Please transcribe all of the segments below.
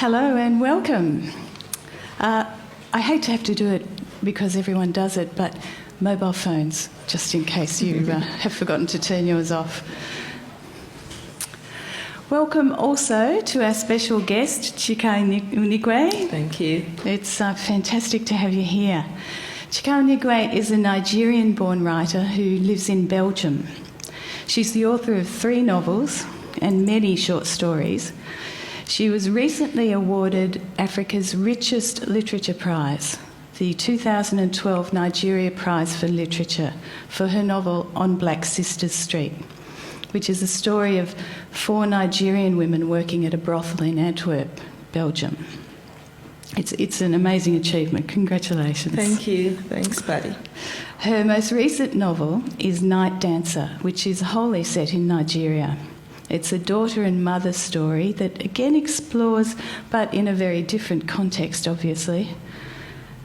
Hello and welcome. I hate to have to do it because everyone does it, but mobile phones, just in case you have forgotten to turn yours off. Welcome also to our special guest, Chika Unigwe. Thank you. It's fantastic to have you here. Chika Unigwe is a Nigerian-born writer who lives in Belgium. She's the author of 3 novels and many short stories. She was recently awarded Africa's richest literature prize, the 2012 Nigeria Prize for Literature, for her novel On Black Sisters Street, which is a story of 4 Nigerian women working at a brothel in Antwerp, Belgium. It's an amazing achievement. Congratulations. Thank you. Thanks, Paddy. Her most recent novel is Night Dancer, which is wholly set in Nigeria. It's a daughter and mother story that again explores, but in a very different context, obviously,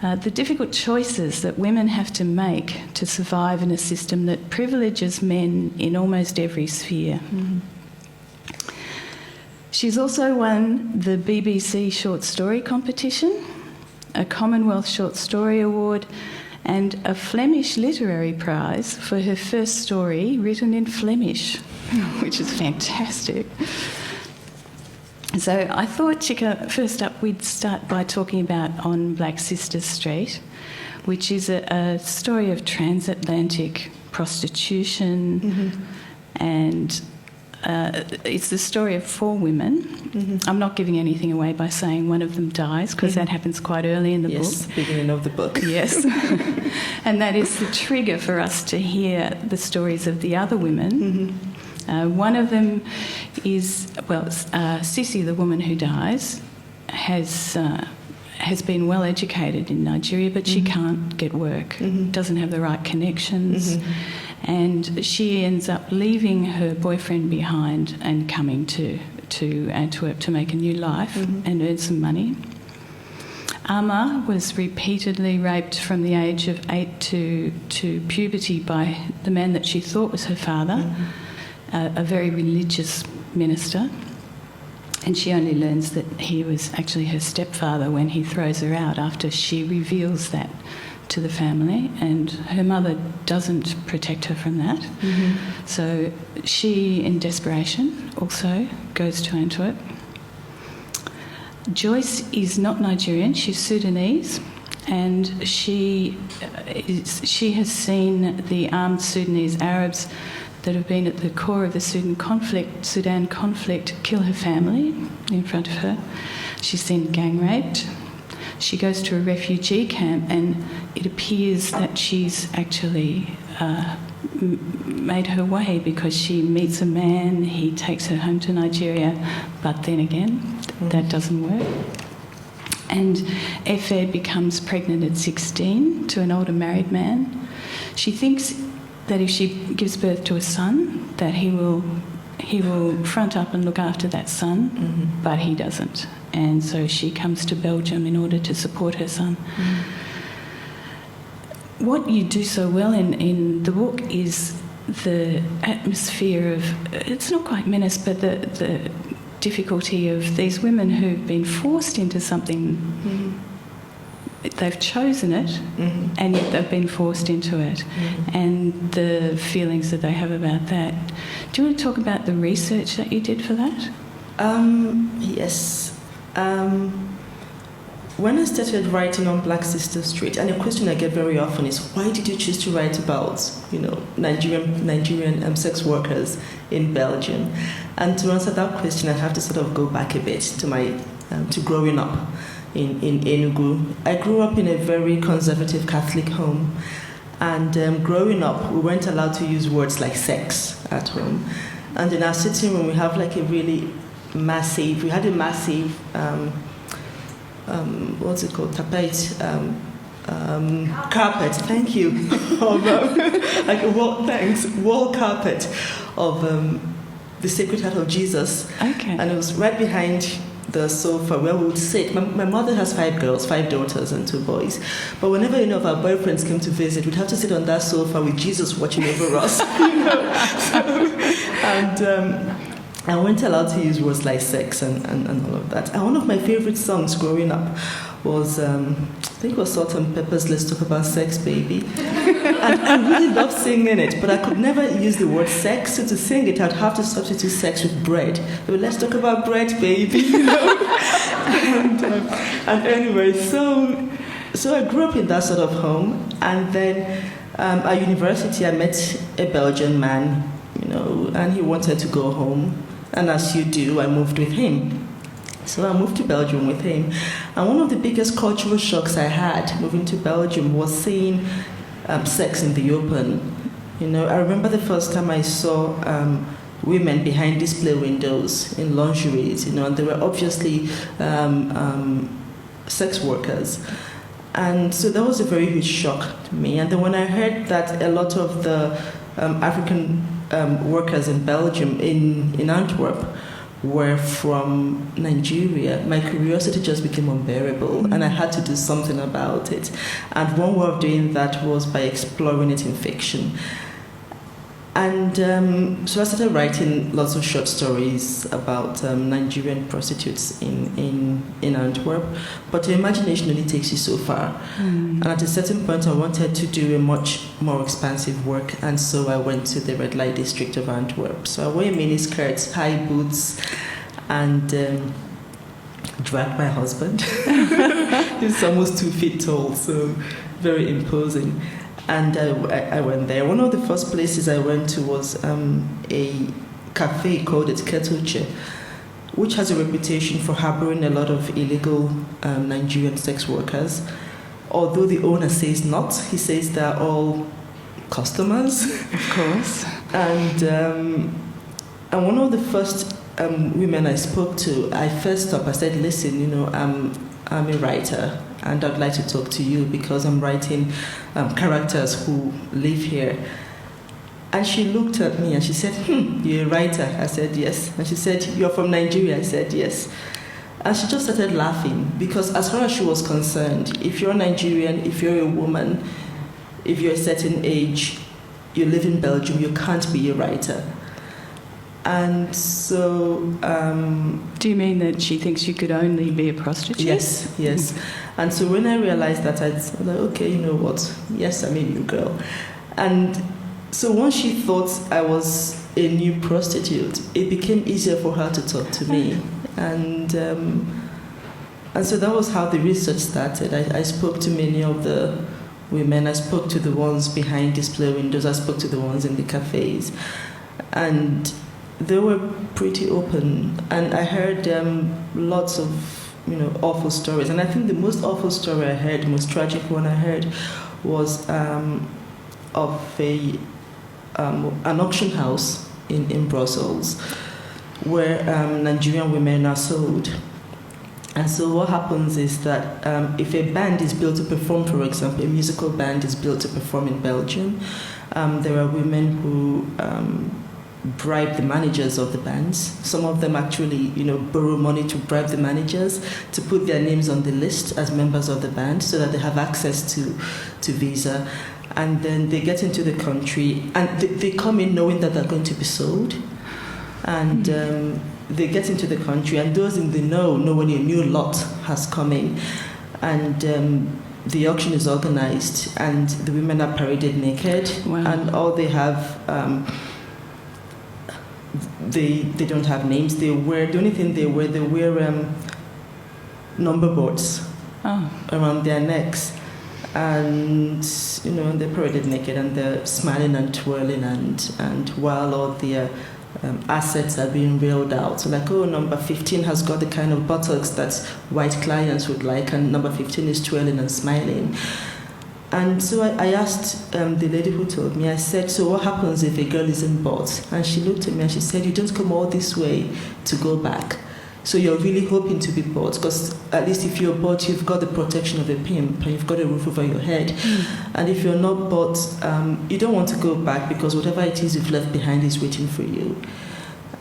the difficult choices that women have to make to survive in a system that privileges men in almost every sphere. Mm-hmm. She's also won the BBC Short Story Competition, a Commonwealth Short Story Award, and a Flemish Literary Prize for her first story written in Flemish, which is fantastic. So I thought, Chika, first up we'd start by talking about On Black Sisters Street, which is a story of transatlantic prostitution, mm-hmm. and it's the story of 4 women. Mm-hmm. I'm not giving anything away by saying one of them dies, because mm-hmm. that happens quite early in the book. Yes, beginning of the book. Yes. And that is the trigger for us to hear the stories of the other women. Mm-hmm. One of them is, Sissy, the woman who dies, has been well educated in Nigeria, but she mm-hmm. can't get work, mm-hmm. doesn't have the right connections. Mm-hmm. And she ends up leaving her boyfriend behind and coming to Antwerp to make a new life mm-hmm. and earn some money. Amma was repeatedly raped from the age of 8 to puberty by the man that she thought was her father, mm-hmm. A very religious minister. And she only learns that he was actually her stepfather when he throws her out after she reveals that to the family, and her mother doesn't protect her from that. Mm-hmm. So she, in desperation, also goes to Antwerp. Joyce is not Nigerian, she's Sudanese, and she has seen the armed Sudanese Arabs that have been at the core of the Sudan conflict kill her family in front of her. She's seen gang raped. She goes to a refugee camp, and it appears that she's actually made her way because she meets a man, he takes her home to Nigeria, but then again, that doesn't work. And Efe becomes pregnant at 16 to an older married man. She thinks that if she gives birth to a son, that he will front up and look after that son, mm-hmm. but he doesn't. And so she comes to Belgium in order to support her son. Mm. What you do so well in the book is the atmosphere of, it's not quite menace, but the difficulty of these women who've been forced into something. Mm. They've chosen it, mm-hmm. and yet they've been forced into it, mm-hmm. and the feelings that they have about that. Do you want to talk about the research that you did for that? Yes. When I started writing On Black Sisters Street, and a question I get very often is, why did you choose to write about, Nigerian sex workers in Belgium? And to answer that question, I have to sort of go back a bit to my to growing up in Enugu. I grew up in a very conservative Catholic home, and growing up, we weren't allowed to use words like sex at home. And in our sitting room, we have like a really massive, what's it called, tapete, carpet, thank you, wall carpet of the Sacred Heart of Jesus. Okay. And it was right behind the sofa where we would sit. My mother has 5 girls, 5 daughters and 2 boys. But whenever any of our boyfriends came to visit, we'd have to sit on that sofa with Jesus watching over us. I weren't allowed to use words like sex and all of that. And one of my favorite songs growing up was, I think it was Salt and Pepper's Let's Talk About Sex, Baby. And I really loved singing it, but I could never use the word sex. So to sing it, I'd have to substitute sex with bread. Let's talk about bread, baby. And anyway, so I grew up in that sort of home. And then at university, I met a Belgian man, and he wanted to go home. And as you do, I moved with him. So I moved to Belgium with him. And one of the biggest cultural shocks I had moving to Belgium was seeing sex in the open. I remember the first time I saw women behind display windows in lingeries, and they were obviously sex workers. And so that was a very huge shock to me. And then when I heard that a lot of the African workers in Belgium, in Antwerp, were from Nigeria, my curiosity just became unbearable, and I had to do something about it. And one way of doing that was by exploring it in fiction. And so I started writing lots of short stories about Nigerian prostitutes in Antwerp, but your imagination only takes you so far. And at a certain point, I wanted to do a much more expansive work, and so I went to the red light district of Antwerp. So I wore mini skirts, high boots, and dragged my husband. He's almost 2 feet tall, so very imposing. And I went there. One of the first places I went to was a cafe called Ketuche, which has a reputation for harboring a lot of illegal Nigerian sex workers. Although the owner says not, he says they're all customers. Of course. And one of the first women I spoke to, I first stopped. I said, "Listen, I'm a writer, and I'd like to talk to you because I'm writing characters who live here." And she looked at me and she said, "You're a writer?" I said, "Yes." And she said, "You're from Nigeria?" I said, "Yes." And she just started laughing because as far as she was concerned, if you're Nigerian, if you're a woman, if you're a certain age, you live in Belgium, you can't be a writer. And so... Do you mean that she thinks you could only be a prostitute? Yes. And so when I realized that, I was like, okay, you know what? Yes, I'm a new girl. And so once she thought I was a new prostitute, it became easier for her to talk to me. And so that was how the research started. I spoke to many of the women. I spoke to the ones behind display windows. I spoke to the ones in the cafes. And they were pretty open. And I heard lots of, awful stories. And I think the most awful story I heard, the most tragic one I heard, was of an auction house in Brussels, where Nigerian women are sold. And so what happens is that if a band is built to perform, for example, a musical band is built to perform in Belgium, there are women who bribe the managers of the bands. Some of them actually, borrow money to bribe the managers to put their names on the list as members of the band so that they have access to visa. And then they get into the country and they come in knowing that they're going to be sold. And they get into the country, and those in the know when a new lot has come in. And the auction is organized, and the women are paraded naked. Wow. And all they have, they don't have names. The only thing they wear number boards around their necks. And they're paraded naked, and they're smiling and twirling, and while all their assets are being railed out. So like, number 15 has got the kind of buttocks that white clients would like, and number 15 is twirling and smiling. And so I asked the lady who told me, I said, so what happens if a girl isn't bought? And she looked at me and she said, you don't come all this way to go back. So you're really hoping to be bought, because at least if you're bought, you've got the protection of a pimp, and you've got a roof over your head. And if you're not bought, you don't want to go back, because whatever it is you've left behind is waiting for you.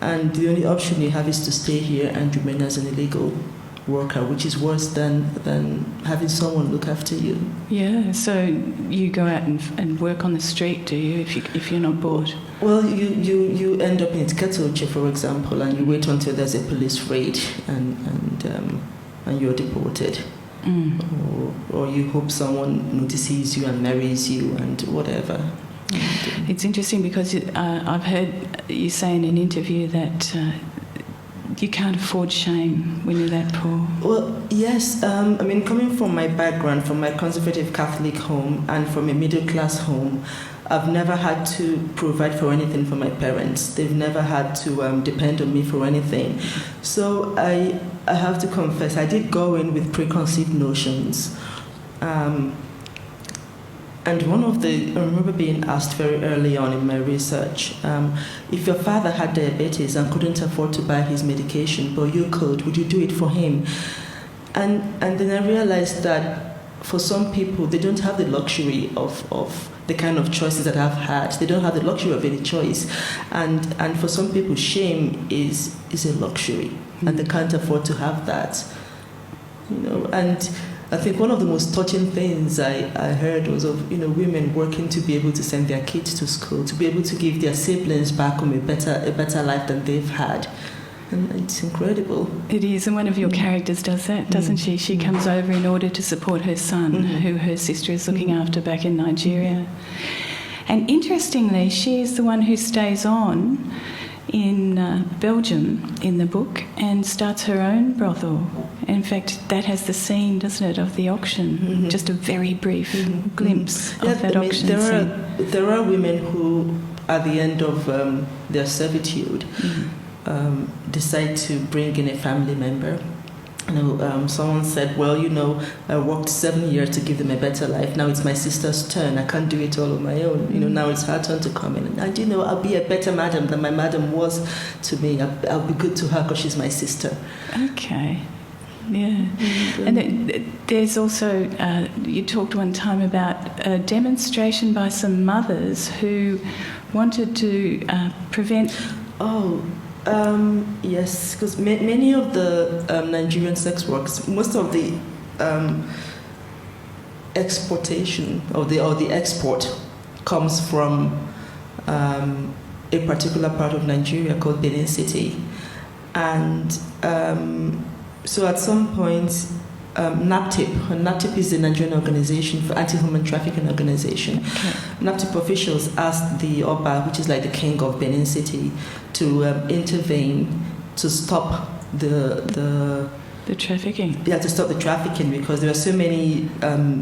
And the only option you have is to stay here and remain as an illegal worker, which is worse than having someone look after you. Yeah, so you go out and work on the street, do you, if you're not bored? Well, you end up in Ketoche, for example, and you wait until there's a police raid and you're deported. Or you hope someone notices you and marries you and whatever. It's interesting because I've heard you say in an interview that you can't afford shame when you're that poor. Well, yes. I mean, coming from my background, from my conservative Catholic home and from a middle-class home, I've never had to provide for anything for my parents. They've never had to depend on me for anything. So I have to confess, I did go in with preconceived notions. And one of I remember being asked very early on in my research, if your father had diabetes and couldn't afford to buy his medication, but you could, would you do it for him? And then I realized that for some people, they don't have the luxury of the kind of choices that I've had. They don't have the luxury of any choice. And for some people, shame is a luxury, and they can't afford to have that. And I think one of the most touching things I heard was of women working to be able to send their kids to school, to be able to give their siblings back home a better life than they've had, and it's incredible. It is, and one of your characters does that, doesn't she? She comes over in order to support her son, who her sister is looking after back in Nigeria. And interestingly, she is the one who stays on in Belgium in the book and starts her own brothel. In fact, that has the scene, doesn't it, of the auction? Just a very brief glimpse of that auction scene. There are women who, at the end of their servitude, decide to bring in a family member. Someone said, well, I worked 7 years to give them a better life. Now it's my sister's turn. I can't do it all on my own. Now it's her turn to come in. And I'll be a better madam than my madam was to me. I'll be good to her because she's my sister. Okay. Yeah. And there's also, you talked one time about a demonstration by some mothers who wanted to prevent... Yes, because many of the Nigerian sex workers, most of the exportation or the export comes from a particular part of Nigeria called Benin City, and so at some point, NAPTIP is the Nigerian organization for anti-human trafficking organization. Okay. NAPTIP officials asked the Oba, which is like the king of Benin City, to intervene to stop the trafficking. Yeah, to stop the trafficking, because there are so many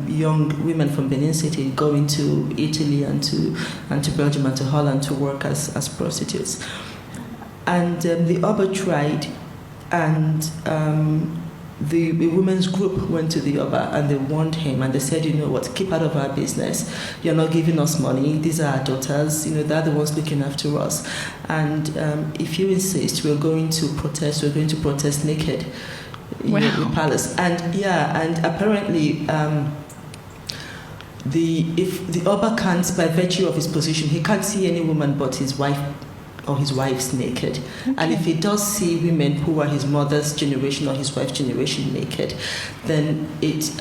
young women from Benin City going to Italy and to Belgium and to Holland to work as prostitutes. And the Oba tried, and the women's group went to the Oba and they warned him, and they said, keep out of our business. You're not giving us money. These are our daughters. They're the ones looking after us. And if you insist, we're going to protest. We're going to protest naked in the palace. And apparently, if the Oba can't, by virtue of his position, he can't see any woman but his wife or his wife's naked. Okay. And if he does see women who are his mother's generation or his wife's generation naked, then it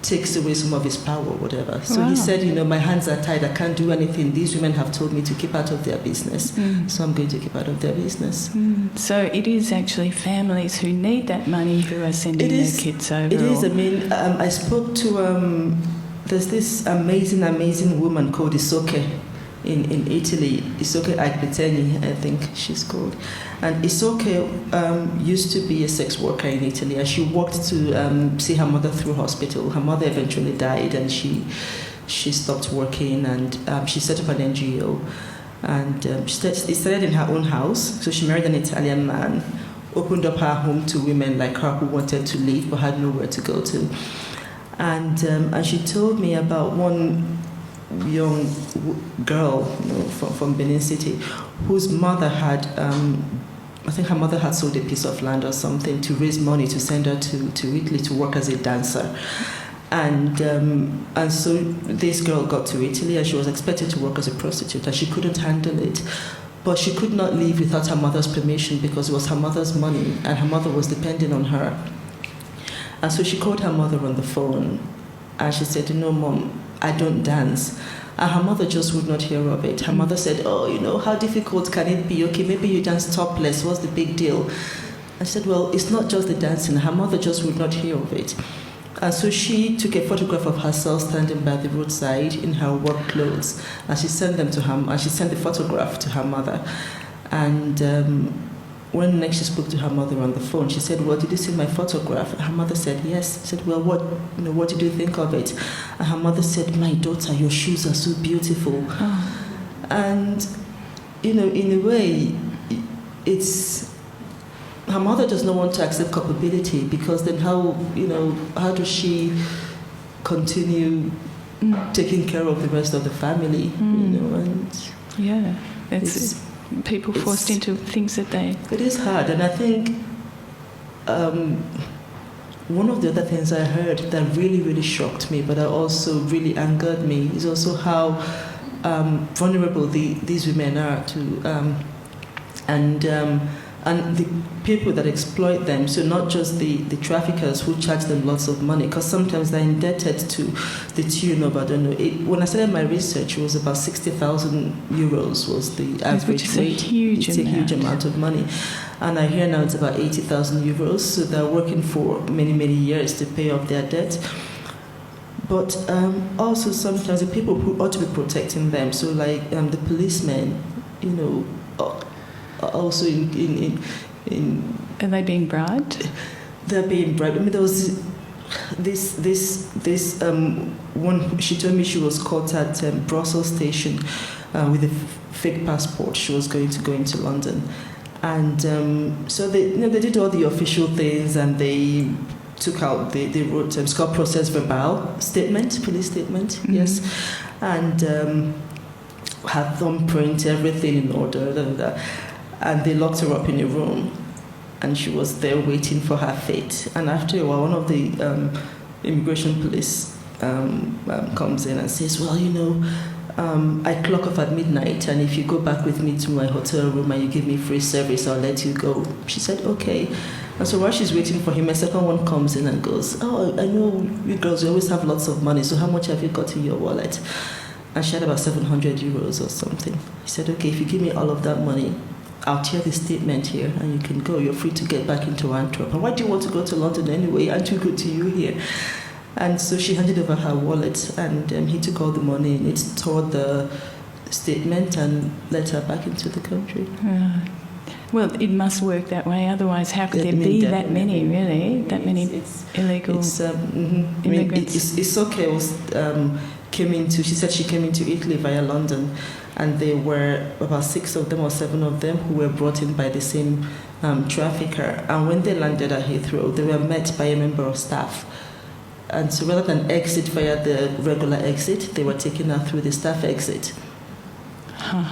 takes away some of his power or whatever. So he said, my hands are tied, I can't do anything. These women have told me to keep out of their business, so I'm going to keep out of their business. So it is actually families who need that money who are sending their kids over. It is. I mean, I spoke to, there's this amazing woman called Isoke, in Italy, Isoke Agpeteni, I think she's called. And Isoke used to be a sex worker in Italy, and she walked to see her mother through hospital. Her mother eventually died, and she stopped working, and she set up an NGO. And it started in her own house. So she married an Italian man, opened up her home to women like her who wanted to leave but had nowhere to go to. And she told me about one young girl from Benin City whose mother had, I think her mother had sold a piece of land or something to raise money to send her to Italy to work as a dancer. And so this girl got to Italy and she was expected to work as a prostitute, and she couldn't handle it. but she could not leave without her mother's permission because it was her mother's money and her mother was depending on her. And so she called her mother on the phone and she said, Mom, I don't dance. And her mother just would not hear of it. Her mother said, oh, how difficult can it be? Okay, maybe you dance topless. What's the big deal? I said, well, it's not just the dancing. Her mother just would not hear of it. And so she took a photograph of herself standing by the roadside in her work clothes, and she sent them to her. And she sent the photograph to her mother. And when next she spoke to her mother on the phone, she said, "Well, did you see my photograph?" And her mother said, "Yes." She said, "Well, what did you think of it?" And her mother said, "My daughter, your shoes are so beautiful." Oh. And in a way, it's. Her mother does not want to accept culpability because then how does she continue taking care of the rest of the family? And yeah, it's people forced into things that they. It is hard, and I think one of the other things I heard that really, really shocked me, but also really angered me, is also how vulnerable these women are to, and the people that exploit them, so not just the traffickers who charge them lots of money, because sometimes they're indebted to the tune of, I don't know, when I started my research, it was about 60,000 euros was the average rate. It's a huge amount of money. And I hear now it's about 80,000 euros, so they're working for many, many years to pay off their debt. But also sometimes the people who ought to be protecting them, so like the policemen, also in are they being bribed? They're being bribed. I mean, there was this one. She told me she was caught at Brussels station with a fake passport. She was going to go into London, and so they did all the official things, and they took out they wrote it's called process verbal statement, police statement, mm-hmm. Yes, and had thumbprint, everything in order. And they locked her up in a room, and she was there waiting for her fate. And after a while, one of the immigration police comes in and says, "Well, I clock off at midnight, and if you go back with me to my hotel room and you give me free service, I'll let you go." She said, "Okay." And so while she's waiting for him, a second one comes in and goes, "Oh, I know you girls, you always have lots of money, so how much have you got in your wallet?" And she had about 700 euros or something. He said, "Okay, if you give me all of that money, I'll tear the statement here and you can go. You're free to get back into Antwerp. And why do you want to go to London anyway? Aren't you good to you here?" And so she handed over her wallet, and he took all the money and it tore the statement and let her back into the country. Well, it must work that way. Otherwise, how could there be that many, really? That many illegal immigrants? She said she came into Italy via London, and there were about 6 of them or 7 of them who were brought in by the same trafficker. And when they landed at Heathrow, they were met by a member of staff. And so rather than exit via the regular exit, they were taken out through the staff exit. Huh.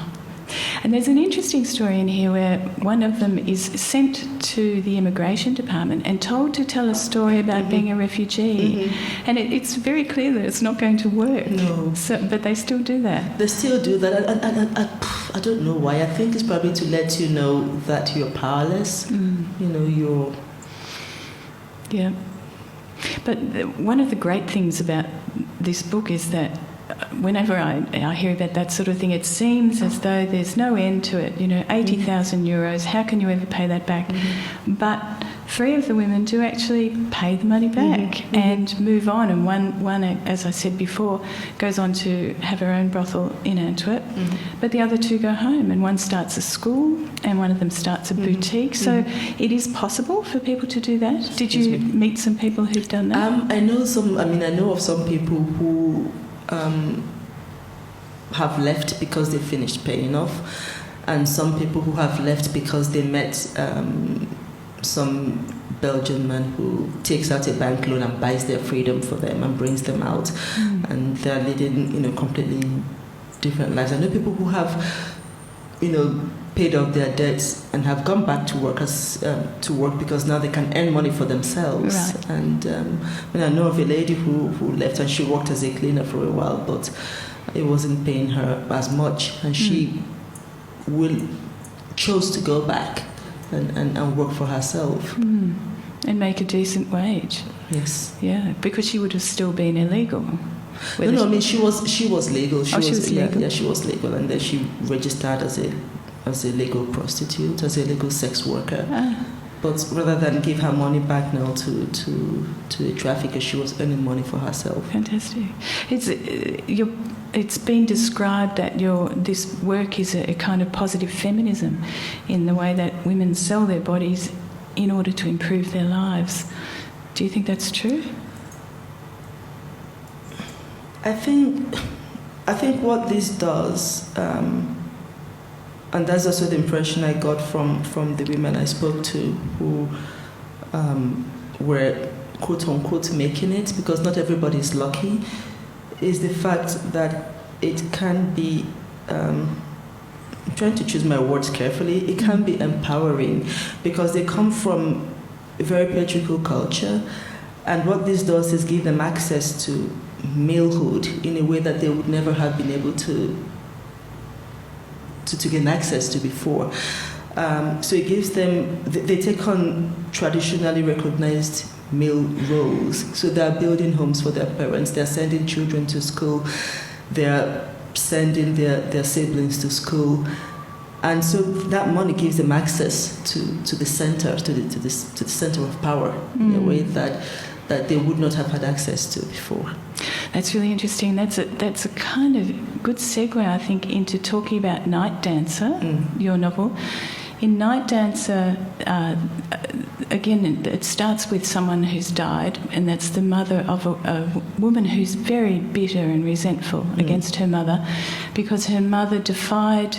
And there's an interesting story in here where one of them is sent to the immigration department and told to tell a story about being a refugee. Mm-hmm. And it's very clear that it's not going to work. No. But they still do that. They still do that. I don't know why. I think it's probably to let you know that you're powerless. You're... Yeah. But one of the great things about this book is that whenever I hear about that sort of thing, it seems as though there's no end to it. 80,000 euros, how can you ever pay that back? Mm-hmm. But 3 of the women do actually pay the money back and move on. And one, as I said before, goes on to have her own brothel in Antwerp. Mm-hmm. But the other 2 go home, and one starts a school and one of them starts a boutique. So it is possible for people to do that. Did you meet some people who've done that? I know of some people who have left because they finished paying off, and some people who have left because they met some Belgian man who takes out a bank loan and buys their freedom for them and brings them out, and they're leading completely different lives. I know people who have paid off their debts and have gone back to work because now they can earn money for themselves. Right. And I know of a lady who left, and she worked as a cleaner for a while, but it wasn't paying her as much, and she chose to go back and work for herself. And make a decent wage. Yes. Yeah, because she would have still been illegal. No, I mean she was legal. She was legal. Yeah, she was legal, and then she registered as a legal prostitute, as a legal sex worker. But rather than give her money back now to a trafficker, she was earning money for herself. Fantastic. It's been described that this work is a kind of positive feminism, in the way that women sell their bodies in order to improve their lives. Do you think that's true? I think what this does, and that's also the impression I got from the women I spoke to who were quote unquote making it, because not everybody is lucky, is the fact that it can be, I'm trying to choose my words carefully, it can be empowering, because they come from a very patriarchal culture, and what this does is give them access to malehood in a way that they would never have been able to gain access to before. So it gives them, they take on traditionally recognized male roles. So they're building homes for their parents, they're sending children to school, they're sending their siblings to school. And so that money gives them access to the center, to the center of power in a way that they would not have had access to before. That's really interesting. That's a kind of good segue, I think, into talking about Night Dancer, your novel. In Night Dancer, again, it starts with someone who's died, and that's the mother of a woman who's very bitter and resentful against her mother, because her mother defied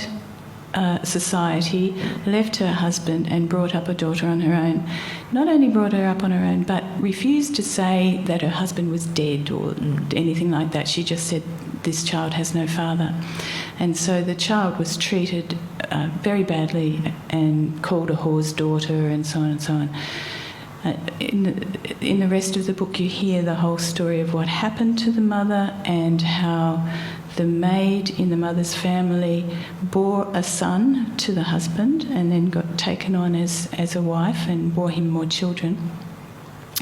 society, left her husband and brought up a daughter on her own. Not only brought her up on her own, but refused to say that her husband was dead or anything like that. She just said, this child has no father. And so the child was treated very badly and called a whore's daughter and so on and so on. In the rest of the book, you hear the whole story of what happened to the mother and how the maid in the mother's family bore a son to the husband and then got taken on as a wife and bore him more children.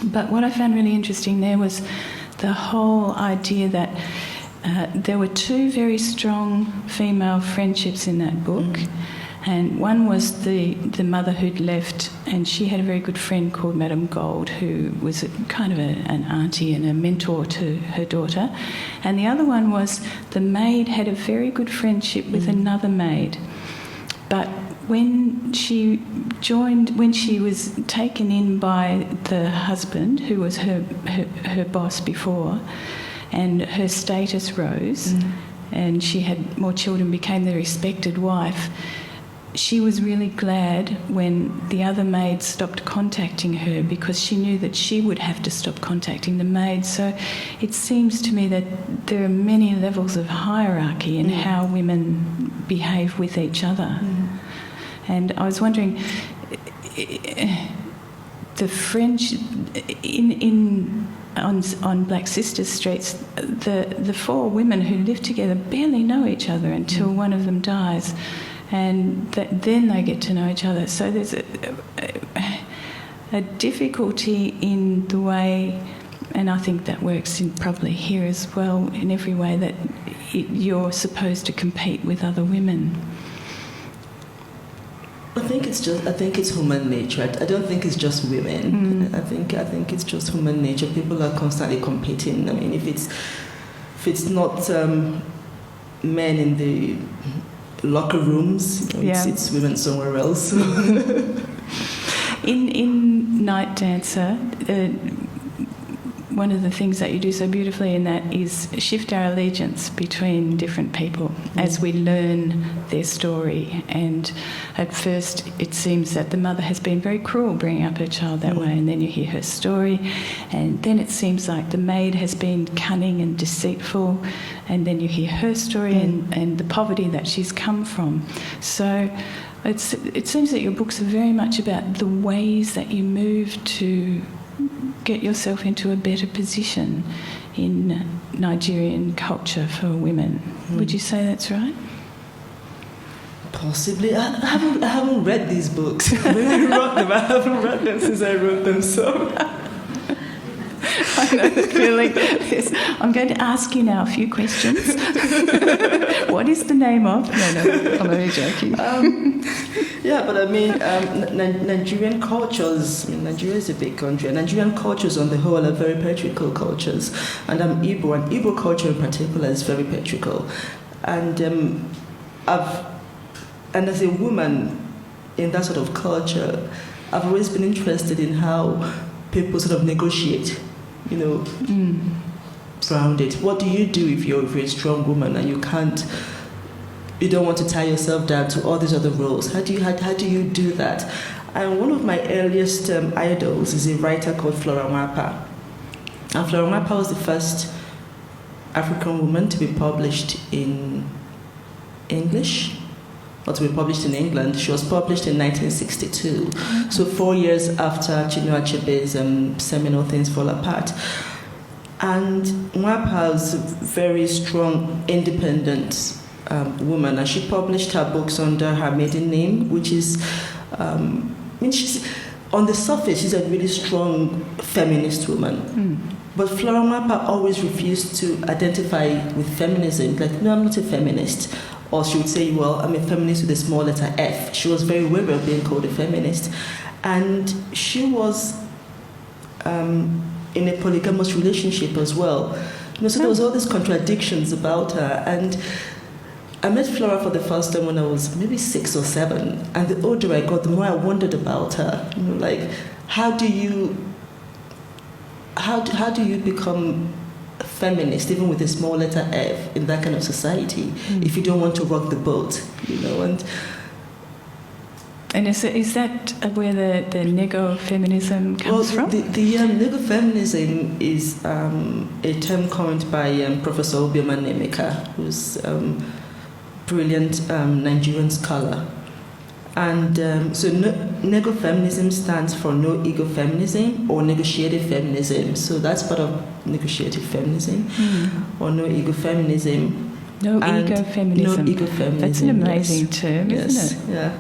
But what I found really interesting there was the whole idea that there were two very strong female friendships in that book. And one was the mother who'd left, and she had a very good friend called Madame Gold, who was kind of an auntie and a mentor to her daughter. And the other one was the maid had a very good friendship with another maid. But when she was taken in by the husband, who was her boss before, and her status rose, and she had more children, became the respected wife, she was really glad when the other maid stopped contacting her, because she knew that she would have to stop contacting the maid. So it seems to me that there are many levels of hierarchy in how women behave with each other. And I was wondering, the French on Black Sisters Streets, the four women who live together barely know each other until one of them dies. And then they get to know each other. So there's a difficulty in the way, and I think that works in probably here as well, in every way, that you're supposed to compete with other women. I think it's human nature. I don't think it's just women. I think it's just human nature. People are constantly competing. I mean, if it's not men in the locker rooms, it's women somewhere else. In Night Dancer, one of the things that you do so beautifully in that is shift our allegiance between different people as we learn their story. And at first it seems that the mother has been very cruel bringing up her child that way, and then you hear her story, and then it seems like the maid has been cunning and deceitful, and then you hear her story and the poverty that she's come from. So it seems that your books are very much about the ways that you move to get yourself into a better position in Nigerian culture for women. Would you say that's right? Possibly. I haven't read these books. I mean, I wrote them. I haven't read them since I wrote them, so... I know the feeling. Yes. I'm going to ask you now a few questions. What is the name of? No, I'm only joking. Yeah, but I mean, Nigerian cultures, Nigeria is a big country, and Nigerian cultures on the whole are very patriarchal cultures. And I'm Igbo, and Igbo culture in particular is very patriarchal. And and as a woman in that sort of culture, I've always been interested in how people sort of negotiate, around it. What do you do if you're a strong woman and you don't want to tie yourself down to all these other roles? How do you do that? And one of my earliest idols is a writer called Flora Nwapa. And Flora Nwapa was the first African woman to be published in English, or to be published in England. She was published in 1962, so 4 years after Chinua Achebe's seminal Things Fall Apart. And Nwapa was a very strong, independent woman, and she published her books under her maiden name, which is, she's, on the surface, she's a really strong feminist woman. But Flora Nwapa always refused to identify with feminism. Like, no, I'm not a feminist. Or she would say, well, I'm a feminist with a small letter F. She was very wary of being called a feminist. And she was in a polygamous relationship as well. So there was all these contradictions about her. And I met Flora for the first time when I was maybe 6 or 7. And the older I got, the more I wondered about her. How do you become feminist, even with a small letter F, in that kind of society, if you don't want to rock the boat, And is that where the nego-feminism comes from? The nego-feminism is a term coined by Professor Obioma Nemeka, who's a brilliant Nigerian scholar. And so nego-feminism stands for no ego feminism or negotiated feminism. So that's part of negotiated feminism or no ego feminism. No ego feminism. No ego feminism. That's an amazing term, isn't it? Yeah.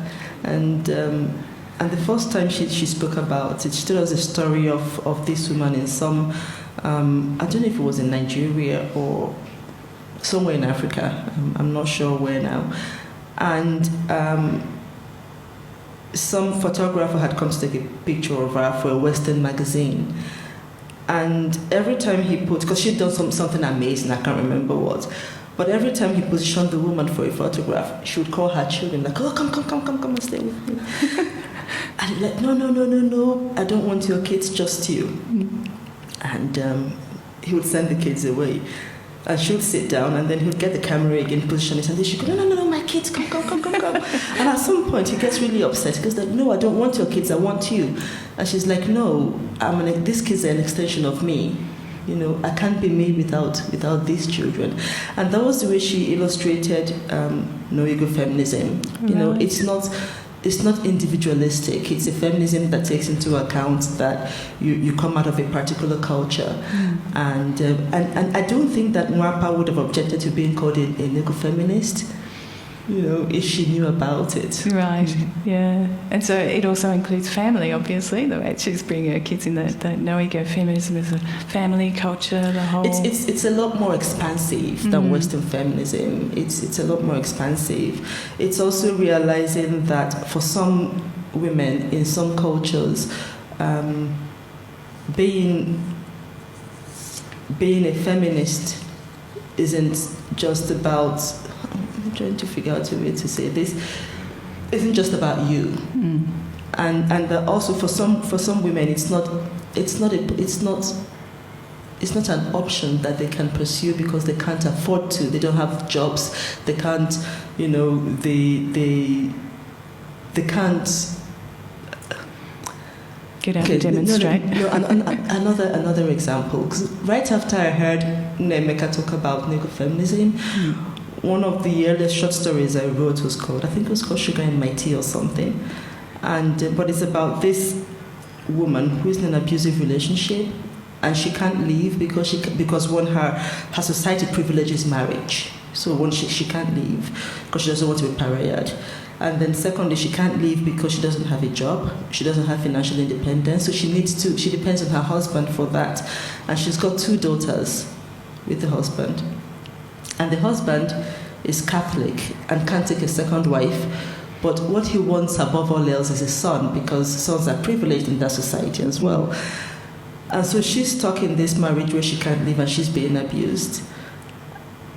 And the first time she spoke about it, she told us the story of this woman in some, I don't know if it was in Nigeria or somewhere in Africa. I'm not sure where now. And some photographer had come to take a picture of her for a Western magazine. And every time he put, because she'd done something amazing, I can't remember what, but every time he positioned the woman for a photograph, she would call her children, like, oh, come and stay with me. And he'd like, no, I don't want your kids, just you. And he would send the kids away. And she would sit down, and then he would get the camera again, position it, and then she would go, no, my kids, come. And at some point, he gets really upset. He goes, like, no, I don't want your kids, I want you. And she's like, no, these kids are an extension of me. I can't be me without these children. And that was the way she illustrated no ego feminism. It's not individualistic. It's a feminism that takes into account that you come out of a particular culture. And I don't think that Nwapa would have objected to being called a nego-feminist, if she knew about it. Right, yeah. And so it also includes family, obviously, the way she's bringing her kids in, that no-ego feminism is a family culture, the whole... It's a lot more expansive than Western feminism. It's a lot more expansive. It's also realizing that for some women in some cultures, being a feminist isn't just about... I'm trying to figure out a way to say this. Isn't just about you, and that also for some women it's not an option that they can pursue because they can't afford to. They don't have jobs. They can't, they can't get out and demonstrate. Another example. 'Cause right after I heard Nemeka talk about nego-feminism. One of the earliest short stories I wrote was called Sugar in My Tea or something. But it's about this woman who is in an abusive relationship, and she can't leave because her society privileges marriage. So she can't leave because she doesn't want to be pariahed. And then secondly, she can't leave because she doesn't have a job. She doesn't have financial independence. So she depends on her husband for that. And she's got 2 daughters with the husband. And the husband is Catholic and can't take a second wife. But what he wants above all else is a son, because sons are privileged in that society as well. And so she's stuck in this marriage where she can't leave and she's being abused.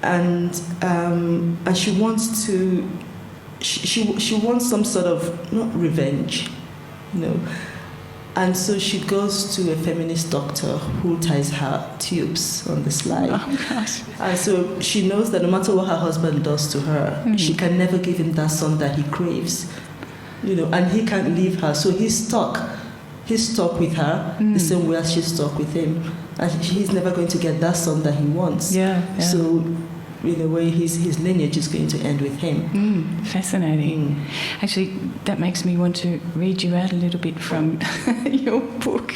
And she wants to... She wants some sort of, not revenge, And so she goes to a feminist doctor who ties her tubes on the slide. Oh, gosh. And so she knows that no matter what her husband does to her, she can never give him that son that he craves, and he can't leave her. So he's stuck. He's stuck with her the same way as she's stuck with him. And he's never going to get that son that he wants. Yeah. So... in a way, his lineage is going to end with him. Fascinating. Actually, that makes me want to read you out a little bit from your book,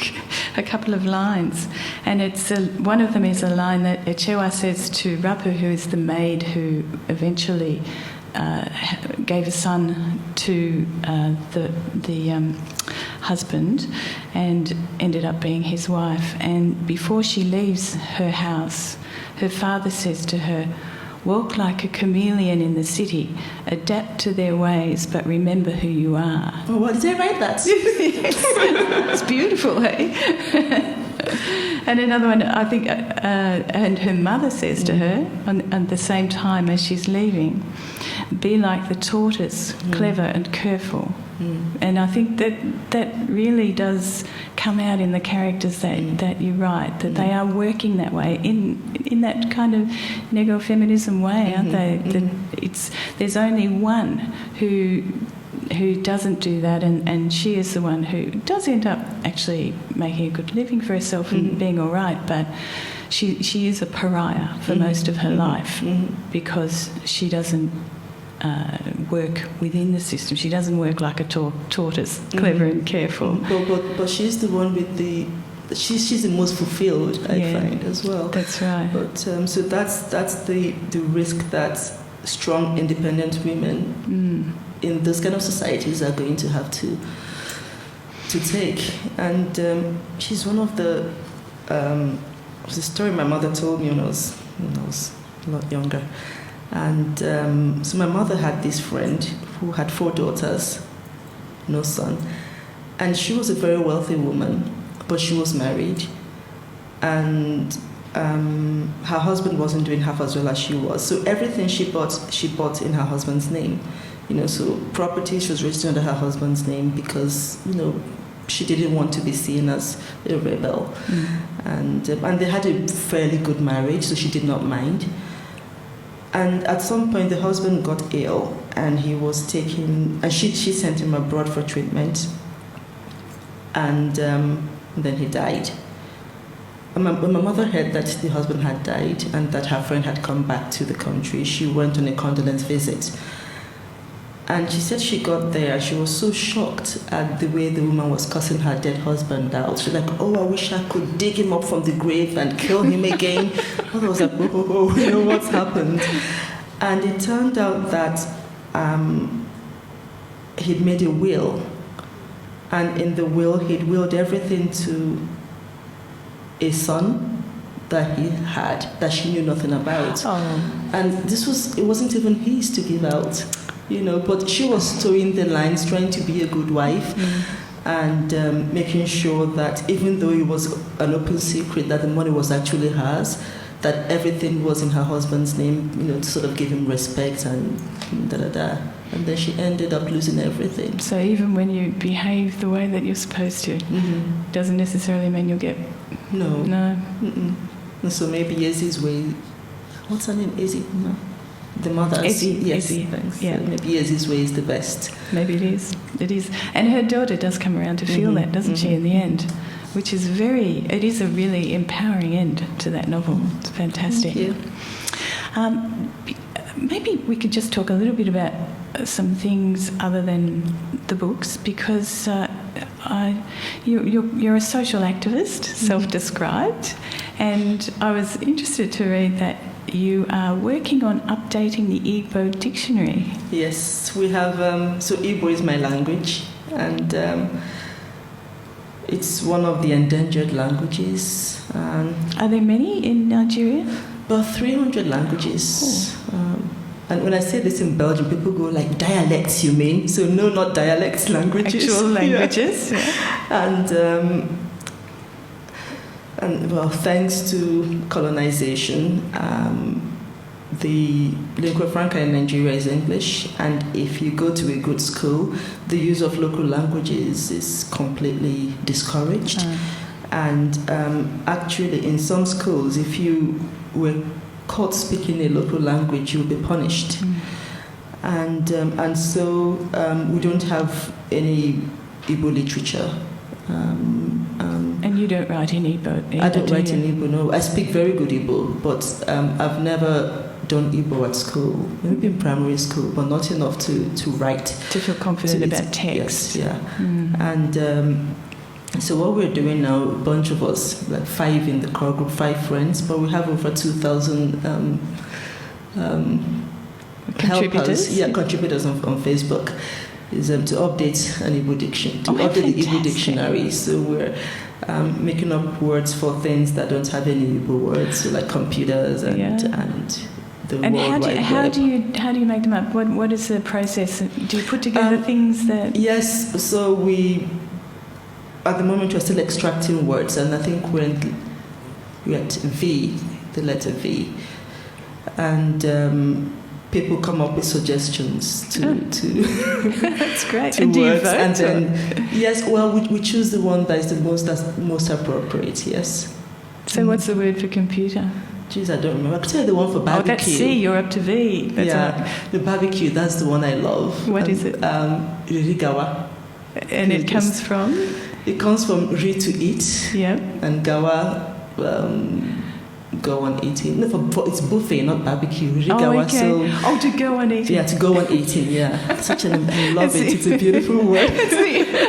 a couple of lines. And it's one of them is a line that Echewa says to Rapu, who is the maid who eventually gave a son to the husband and ended up being his wife. And before she leaves her house, her father says to her, "Walk like a chameleon in the city, adapt to their ways, but remember who you are." Oh, what did I write that? It's beautiful, hey? And another one, I think, and her mother says to her, at the same time as she's leaving, "Be like the tortoise, clever and careful." And I think that really does come out in the characters that you write, that they are working that way, in that kind of negro-feminism way, aren't they? That there's only one who doesn't do that, and she is the one who does end up actually making a good living for herself and being all right, but she is a pariah for most of her life because she doesn't work within the system. She doesn't work like a tortoise, clever and careful. But she's the one with she's the most fulfilled, I find, as well. That's right. But so that's the risk that strong, independent women in those kind of societies are going to have to take. And she's one of the story my mother told me when I was a lot younger. And so my mother had this friend who had 4 daughters, no son. And she was a very wealthy woman, but she was married. And her husband wasn't doing half as well as she was. So everything she bought in her husband's name. So property, she was registered under her husband's name because, she didn't want to be seen as a rebel. And they had a fairly good marriage, so she did not mind. And at some point, the husband got ill, and he was taken. And she sent him abroad for treatment, and then he died. And when my mother heard that the husband had died and that her friend had come back to the country, she went on a condolence visit. And she said she got there, she was so shocked at the way the woman was cussing her dead husband out. She was like, "Oh, I wish I could dig him up from the grave and kill him again." I was like, "Oh, what's happened?" And it turned out that he'd made a will. And in the will, he'd willed everything to a son that he had, that she knew nothing about. Oh. And it wasn't even his to give out. But she was towing the lines, trying to be a good wife, and making sure that even though it was an open secret that the money was actually hers, that everything was in her husband's name, to sort of give him respect and da-da-da. And then she ended up losing everything. So even when you behave the way that you're supposed to, doesn't necessarily mean you'll get... No. No. So maybe Yezi's way... What's her name? Yezi? No. The mother. Yes. Thanks. Yeah. So maybe Yezi's way is the best. Maybe it is. It is. And her daughter does come around to feel that, doesn't she, in the end? Which is it is a really empowering end to that novel. It's fantastic. Thank you. Maybe we could just talk a little bit about some things other than the books, because you're a social activist, self-described, and I was interested to read that you are working on updating the Igbo dictionary. Yes, we have. So Igbo is my language, and it's one of the endangered languages. Are there many in Nigeria? About 300 languages. And when I say this in Belgium, people go like, dialects, you mean? So no, not dialects, languages. Actual languages. Yeah. And well, thanks to colonization, the lingua franca in Nigeria is English, and if you go to a good school, the use of local languages is completely discouraged. And actually, in some schools, if you were caught speaking a local language, you'll be punished. And so we don't have any Igbo literature. And you don't write in Igbo either, I don't write in Igbo, no. I speak very good Igbo, but I've never done Igbo at school, maybe in primary school, but not enough to write. To feel confident about text. Yes, yeah. And so what we're doing now, a bunch of us, like 5 in the core group, 5 friends, but we have over 2,000 contributors. Contributors on Facebook, is to update an Igbo dictionary, update the Igbo dictionary. So we're making up words for things that don't have any Igbo words, so like computers and the World Wide Web. How do you make them up? What is the process? Do you put together things that? Yes. So at the moment we're still extracting words, and I think we're at V, the letter V, and people come up with suggestions to that's great. to and do words, you vote? And then yes, well, we choose the one that's most appropriate. Yes. So what's the word for computer? Geez, I don't remember. I could tell you the one for barbecue. Oh, that's C. You're up to V. That's the barbecue. That's the one I love. What is it? Ririgawa. And it comes from? It comes from ri to eat. Yeah. And gawa, go on eating. No, it's buffet, not barbecue. Ririgawa. To go on eating. Yeah, to go on eating. Yeah, such an I love it. It's a beautiful word. It's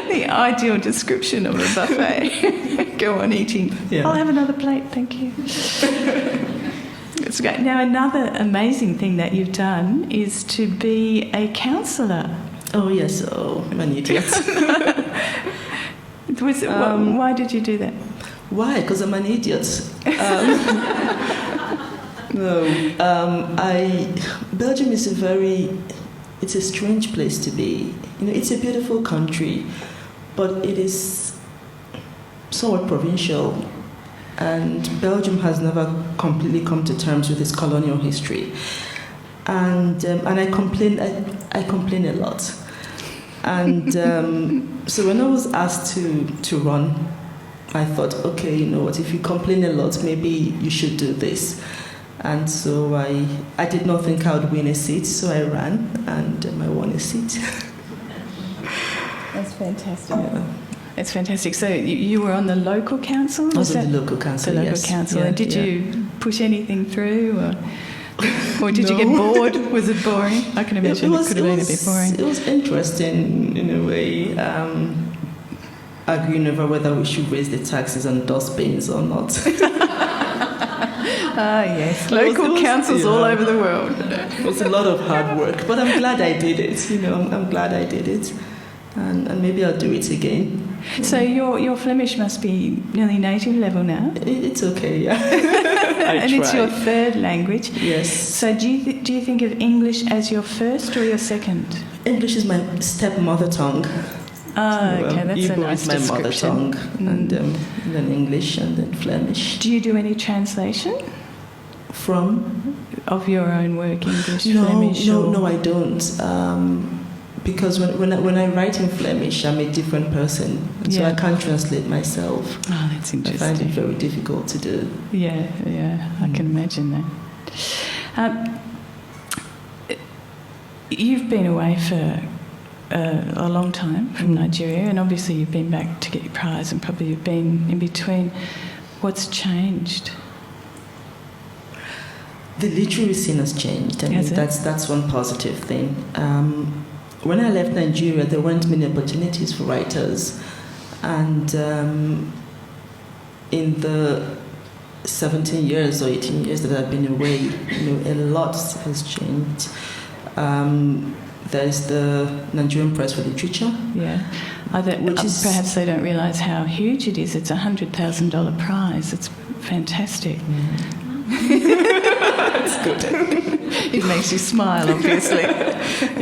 the ideal description of a buffet. Go on eating. Yeah. I'll have another plate, thank you. It's great. Now, another amazing thing that you've done is to be a counsellor. Oh yes. Oh, I'm an idiot. Why did you do that? Why? Because I'm an idiot. Belgium is it's a strange place to be. It's a beautiful country, but it is somewhat provincial, and Belgium has never completely come to terms with its colonial history. And I complain a lot. And so when I was asked to run, I thought, okay, you know what, if you complain a lot, maybe you should do this. And so I did not think I would win a seat, so I ran, and I won a seat. That's fantastic. Yeah. It's fantastic. So you were on the local council? I was on the local council, The local council. And did you push anything through? Or did you get bored? Was it boring? I can imagine it could have been a bit boring. It was interesting in a way, arguing over whether we should raise the taxes on dustbins or not. Yes. Local councils all over the world. It was a lot of hard work, but I'm glad I did it. I'm glad I did it. And maybe I'll do it again. So your Flemish must be nearly native level now. It's okay, yeah. And it's your third language. Yes. So do you think of English as your first or your second? English is my stepmother tongue. Okay, that's Igbo a nice is my description. mother tongue, and then English, and then Flemish. Do you do any translation? From? Of your own work, English, Flemish? No, I don't. Because when I write in Flemish, I'm a different person, so I can't translate myself. Oh, that's interesting. I find it very difficult to do. Yeah, I can imagine that. You've been away for a long time from Nigeria, and obviously you've been back to get your prize, and probably you've been in between. What's changed? The literary scene has changed. I mean, that's one positive thing. When I left Nigeria, there weren't many opportunities for writers, and in the 17 years or 18 years that I've been away, a lot has changed. There's the Nigerian Prize for Literature. Yeah. Perhaps they don't realise how huge it is. It's a $100,000 prize. It's fantastic. It's good. It makes you smile, obviously.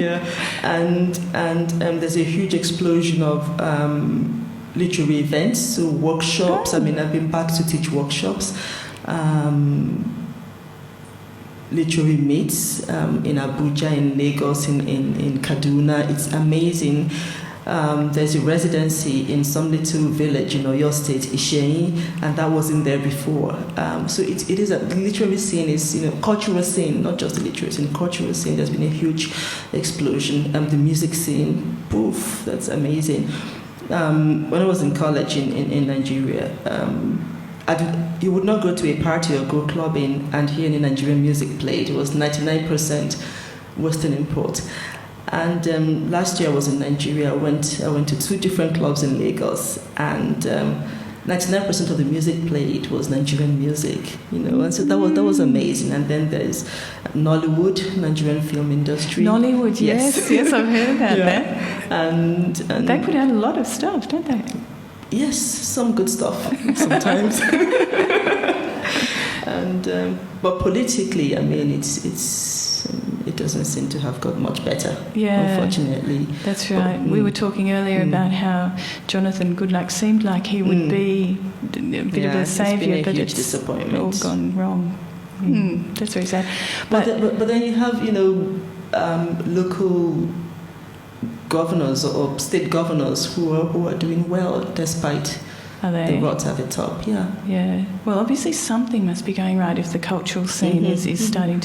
Yeah. And there's a huge explosion of literary events, so workshops. I've been back to teach workshops. Literary meets in Abuja, in Lagos, in Kaduna. It's amazing. There's a residency in some little village in Oyo State, Isheyin, and that wasn't there before. So it is a literary scene, is cultural scene, not just the literary scene, cultural scene. There's been a huge explosion. The music scene, poof, that's amazing. When I was in college in Nigeria, you would not go to a party or go clubbing and hear any Nigerian music played. It was 99% Western import. And last year I was in Nigeria. I went to 2 different clubs in Lagos, and 99% of the music played was Nigerian music, and so that was amazing. And then there's Nollywood, Nigerian film industry. Nollywood, yes, I've heard about that. And they put out a lot of stuff, don't they? Yes, some good stuff sometimes. But politically, it doesn't seem to have got much better, unfortunately. That's right. We were talking earlier about how Jonathan Goodluck seemed like he would be a bit of a saviour, but it's disappointment. All gone wrong. That's very sad. But then you have, local governors or state governors who are doing well despite the rot at the top. Yeah. Well, obviously something must be going right if the cultural scene is starting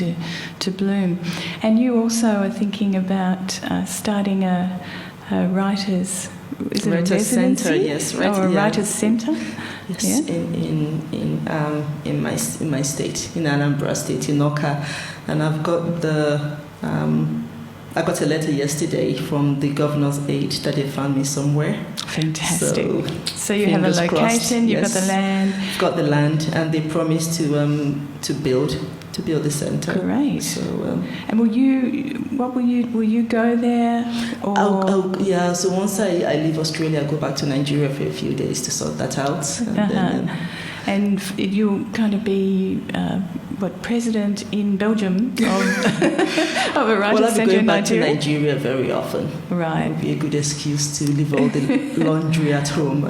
to bloom. And you also are thinking about starting a writers' centre, yes, writers' centre. Yes, in my state, in Anambra State, in Oka, and I've got I got a letter yesterday from the governor's aide that they found me somewhere. Fantastic. So you have a location, you've got the land. I've got the land, and they promised to build the centre. Great. So, and will you go there? Or? So once I leave Australia, I'll go back to Nigeria for a few days to sort that out. And you'll kind of be president in Belgium of a writers' centre in Nigeria? Well, I'll be going back to Nigeria very often. Right. It would be a good excuse to leave all the laundry at home.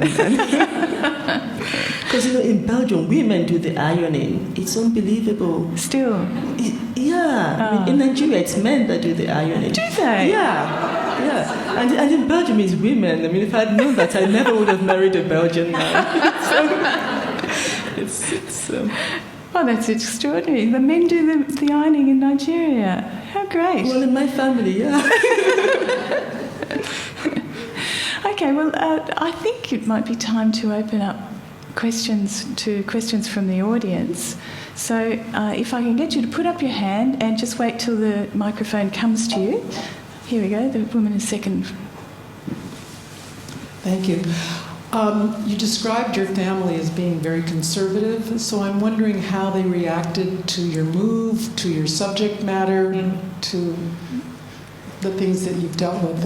Because, in Belgium, women do the ironing. It's unbelievable. Still? In Nigeria, it's men that do the ironing. Do they? Yeah. And in Belgium, it's women. If I'd known that, I never would have married a Belgian man. Oh, that's extraordinary. The men do the ironing in Nigeria. How great. Well, in my family, yeah. Okay, well, I think it might be time to open up questions from the audience. So if I can get you to put up your hand and just wait till the microphone comes to you. Here we go, the woman is second. Thank you. You described your family as being very conservative, so I'm wondering how they reacted to your move, to your subject matter, to the things that you've dealt with.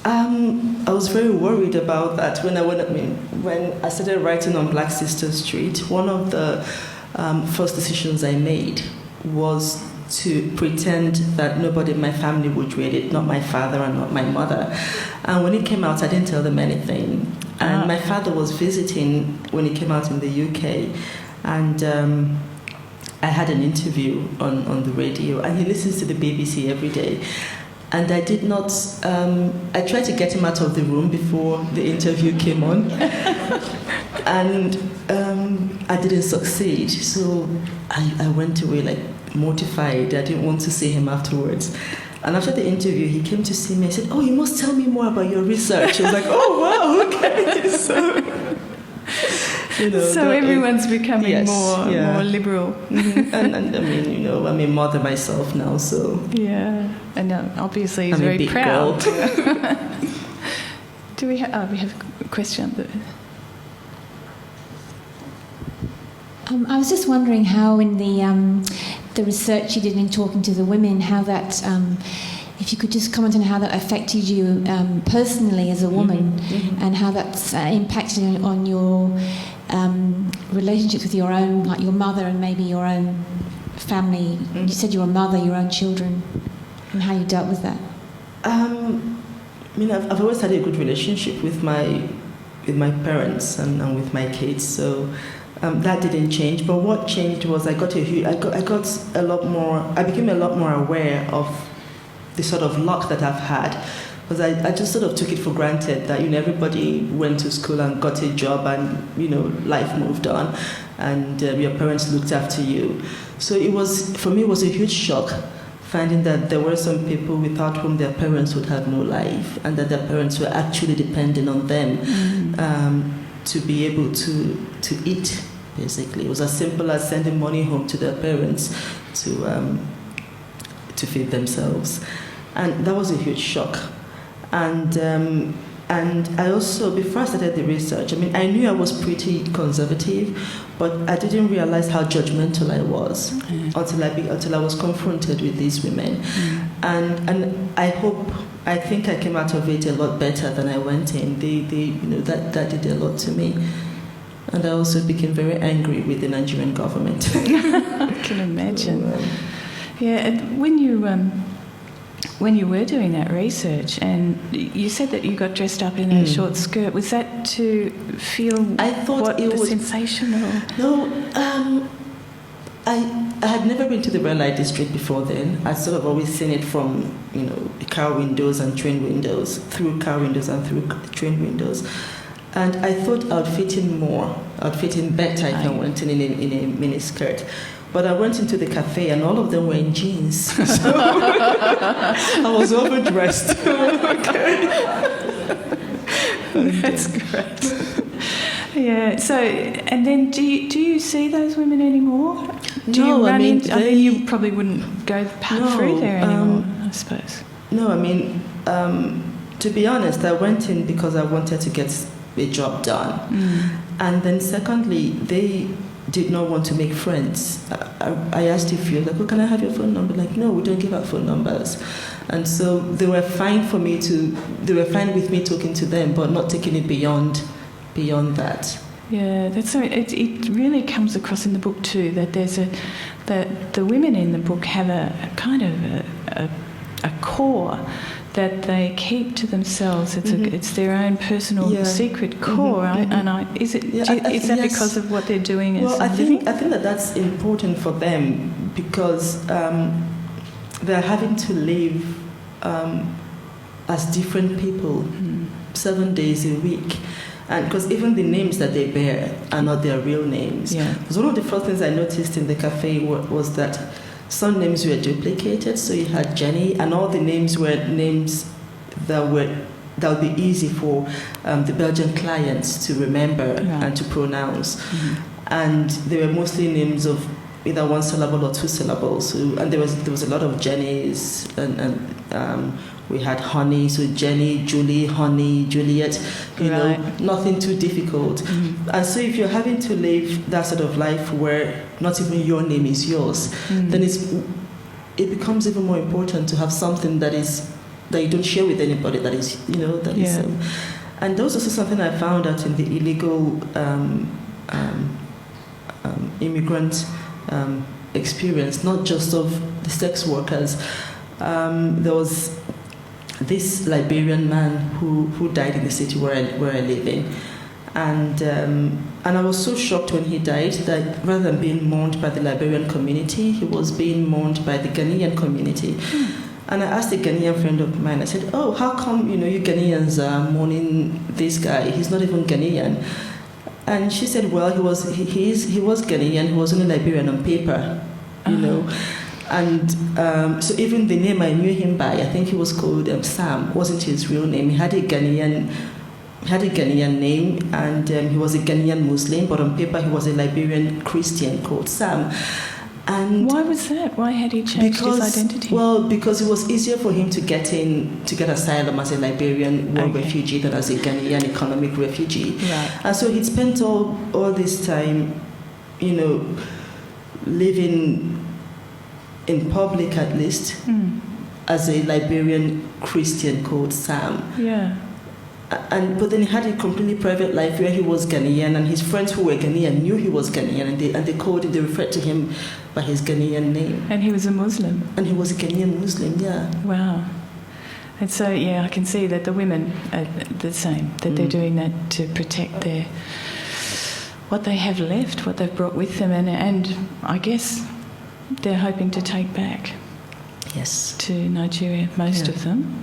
I was very worried about that when I started writing on Black Sister Street. One of the first decisions I made was to pretend that nobody in my family would read it, not my father and not my mother. And when it came out, I didn't tell them anything. And my father was visiting when it came out in the UK, and I had an interview on the radio, and he listens to the BBC every day. And I did not, I tried to get him out of the room before the interview came on, and I didn't succeed. So I went away mortified. I didn't want to see him afterwards. And after the interview, he came to see me and said, "Oh, you must tell me more about your research." I was like, "Oh, wow, okay." So everyone's becoming more liberal. And I'm a mother myself now, so... Yeah, and obviously he's I'm very a big proud. Girl. Do we have a question? I was just wondering how in the research you did in talking to the women, how that, if you could just comment on how that affected you personally as a woman, and how that's impacted on your relationships with your own, like your mother and maybe your own family. You said your mother, your own children, and how you dealt with that. I've always had a good relationship with my parents and with my kids, so that didn't change. But what changed was I became a lot more aware of the sort of luck that I've had, because I just sort of took it for granted that everybody went to school and got a job, and life moved on, and your parents looked after you. So it was a huge shock finding that there were some people without whom their parents would have no life, and that their parents were actually depending on them to be able to eat, basically. It was as simple as sending money home to their parents to feed themselves. And that was a huge shock. And I also, before I started the research, I knew I was pretty conservative, but I didn't realize how judgmental I was until I was confronted with these women. And I think I came out of it a lot better than I went in. That did a lot to me. And I also became very angry with the Nigerian government. I can imagine. Yeah, and when you were doing that research, and you said that you got dressed up in a short skirt, was that to feel sensational? No, I had never been to the red light district before then. I'd sort of always seen it from car windows and train windows, through car windows and through train windows. And I thought I'd fit in better if I went in a mini skirt. But I went into the cafe and all of them were in jeans. So I was overdressed. That's great. Yeah. So, and then do you see those women anymore? You probably wouldn't go through there anymore, I suppose. No, to be honest, I went in because I wanted to get a job done. And then secondly, they did not want to make friends. I asked a few, like, can I have your phone number? Like, no, we don't give out phone numbers. And so they were fine with me talking to them, but not taking it beyond that. Yeah, that's so. It really comes across in the book too that that the women in the book have a kind of a core that they keep to themselves. It's their own personal secret core. Is that because of what they're doing? Well, I think that's important for them because they're having to live as different people 7 days a week. And because even the names that they bear are not their real names. Yeah. Because one of the first things I noticed in the cafe was that some names were duplicated. So you had Jenny, and all the names were names that would be easy for the Belgian clients to remember and to pronounce. And they were mostly names of either one syllable or two syllables. And there was a lot of Jennys, and we had Honey, so Jenny, Julie, Honey, Juliet, nothing too difficult. And so if you're having to live that sort of life where not even your name is yours, then it becomes even more important to have something that you don't share with anybody, that is. And that was also something I found out in the illegal immigrant experience, not just of the sex workers. There was this Liberian man who died in the city where I live in, and I was so shocked when he died that rather than being mourned by the Liberian community, he was being mourned by the Ghanaian community. And I asked a Ghanaian friend of mine, I said, "Oh, how come you Ghanaians are mourning this guy? He's not even Ghanaian." And she said, "Well, he was Ghanaian. He was only Liberian on paper, And so even the name I knew him by, I think he was called Sam, wasn't his real name. He had a Ghanaian name, and he was a Ghanaian Muslim, but on paper he was a Liberian Christian called Sam." And why was that? Why had he changed his identity? Well, because it was easier for him to get asylum as a Liberian war refugee than as a Ghanaian economic refugee. Right. And so he'd spent all this time living in public at least as a Liberian Christian called Sam. Yeah. But then he had a completely private life where he was Ghanaian, and his friends who were Ghanaian knew he was Ghanaian, and they referred to him by his Ghanaian name. And he was a Muslim. And he was a Ghanaian Muslim, yeah. Wow. And so, I can see that the women are the same, that they're doing that to protect what they have left, what they've brought with them, and I guess they're hoping to take back. Yes. To Nigeria, most of them.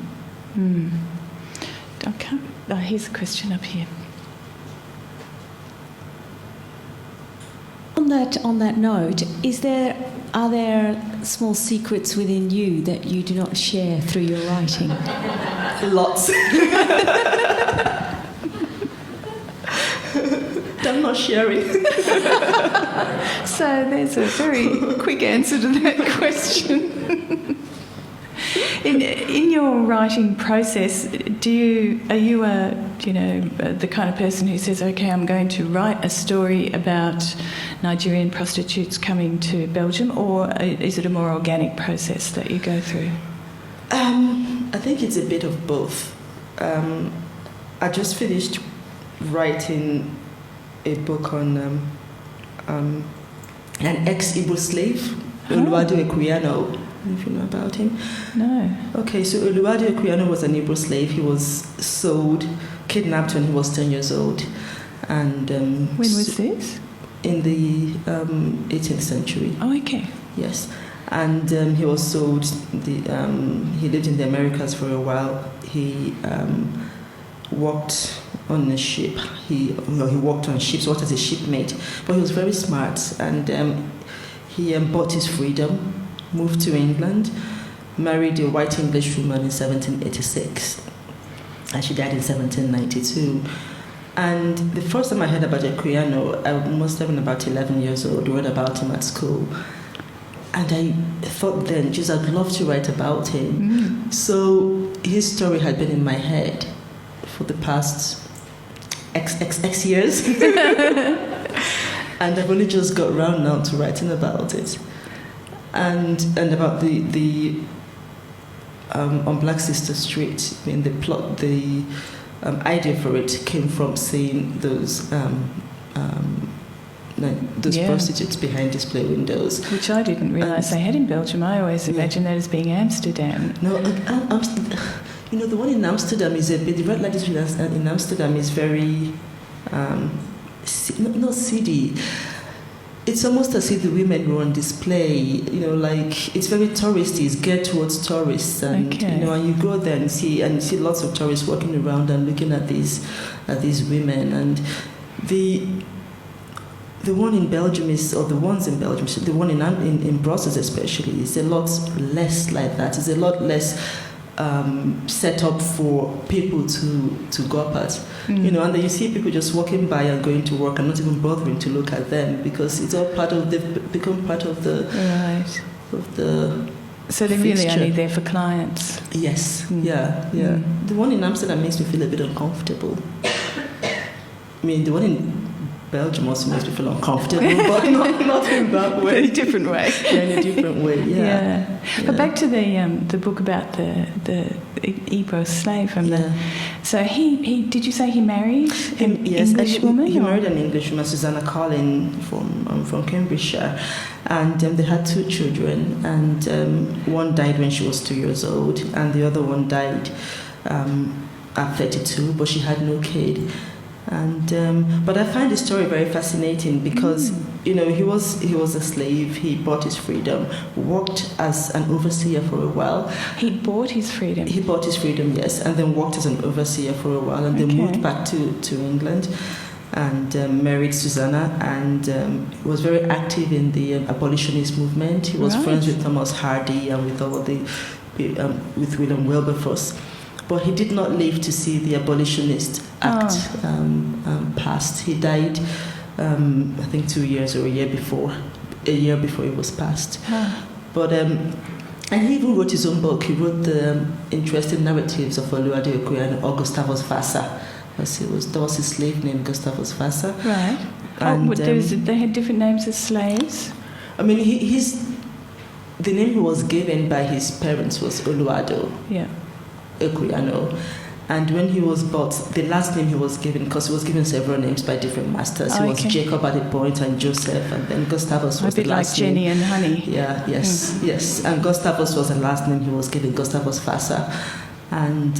Okay. Oh, here's a question up here. On that note, are there small secrets within you that you do not share through your writing? Lots. I'm not sharing. So there's a very quick answer to that question. In your writing process, are you the kind of person who says, okay, I'm going to write a story about Nigerian prostitutes coming to Belgium, or is it a more organic process that you go through? I think it's a bit of both. I just finished writing a book on an ex-Igbo slave, Oluwadu Equiano. If you know about him. No. Okay, so Oluwadu Equiano was an Igbo slave. He was kidnapped when he was 10 years old. And when was this? In the 18th century. Oh, okay. Yes. And he was sold. He lived in the Americas for a while. He worked on a ship. He worked on ships, worked as a shipmate. But he was very smart, and he bought his freedom, moved to England, married a white English woman in 1786, and she died in 1792. And the first time I heard about Equiano, I must have been about 11 years old, read about him at school. And I thought then, geez, I'd love to write about him. So his story had been in my head for the past X years. And I've only just got round now to writing about it. And about the on Black Sister Street, the plot, the idea for it came from seeing those prostitutes behind display windows, which I didn't realise they had in Belgium. I always imagined that as being Amsterdam. No, the one in Amsterdam is a bit. The red light district in Amsterdam is very not seedy. It's almost as if the women were on display, it's very touristy. It's geared towards tourists, and and you go there and see lots of tourists walking around and looking at these women. And the one in Belgium the ones in Belgium, the one in Brussels especially, is a lot less like that. It's a lot less set up for people to go up at, and then you see people just walking by and going to work and not even bothering to look at them, because it's all they've become part of the so they're really only there for clients. Yes. The one in Amsterdam makes me feel a bit uncomfortable. The one in Belgium also makes me feel uncomfortable, but not in that way. In a different way. In a different way, yeah. But back to the book about the Igbo slave from So he did you say he married an English woman? He married an English woman, Susanna Collin from Cambridgeshire, and they had 2 children, and one died when she was 2 years old, and the other one died at 32, but she had no kid. And but I find the story very fascinating because he was a slave. He bought his freedom, worked as an overseer for a while. He bought his freedom. He bought his freedom, yes, and then worked as an overseer for a while, and then moved back to England, and married Susanna, and was very active in the abolitionist movement. He was friends with Thomas Hardy and with all with William Wilberforce. But he did not live to see the abolitionist act passed. He died, I think, 2 years or a year before it was passed. But and he even wrote his own book. He wrote the interesting narratives of Oluwadu Equiano or Gustavus Vassa. That was his slave name, Gustavus Vassa. Right. They had different names as slaves? I mean, the name he was given by his parents was Oluwado. Yeah. Ekuyano. And when he was bought, the last name he was given, because he was given several names by different masters. He was Jacob at a point, and Joseph, and then Gustavus was the last name. A bit like Jenny and Honey. Yeah, yes. And Gustavus was the last name he was given, Gustavus Fasa. And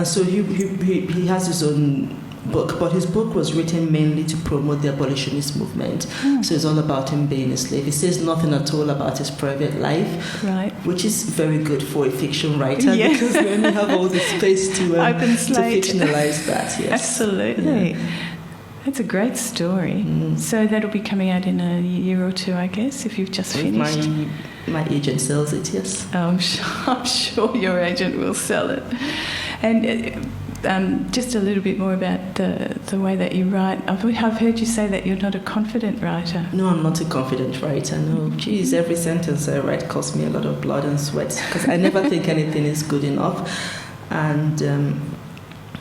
so he has his own book, but his book was written mainly to promote the abolitionist movement. So it's all about him being a slave. He says nothing at all about his private life, right? Which is very good for a fiction writer, because then you have all the space to fictionalize that. Yes, absolutely. Yeah. That's a great story. So that'll be coming out in a year or two, I guess, if you've just finished. My agent sells it, yes. I'm sure your agent will sell it. And just a little bit more about the way that you write. I've heard you say that you're not a confident writer. No, I'm not a confident writer, no. Geez, every sentence I write costs me a lot of blood and sweat, because I never think anything is good enough. And